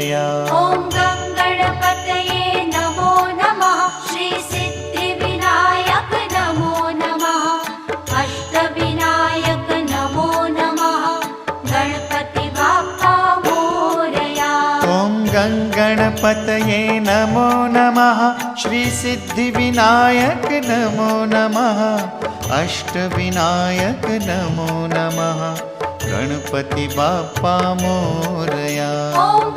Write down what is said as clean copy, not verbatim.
मोरया। ॐ गणपतये नमो नमः। श्री सिद्धिविनायक नमो नमः। अष्टविनायक नमो नमः। गणपति बाप्पा मोरया। ॐ गणपतये नमो नमः। श्री सिद्धिविनायक नमो नमः। अष्टविनायक नमो नमः। गणपति बाप्पा मोरया। ॐ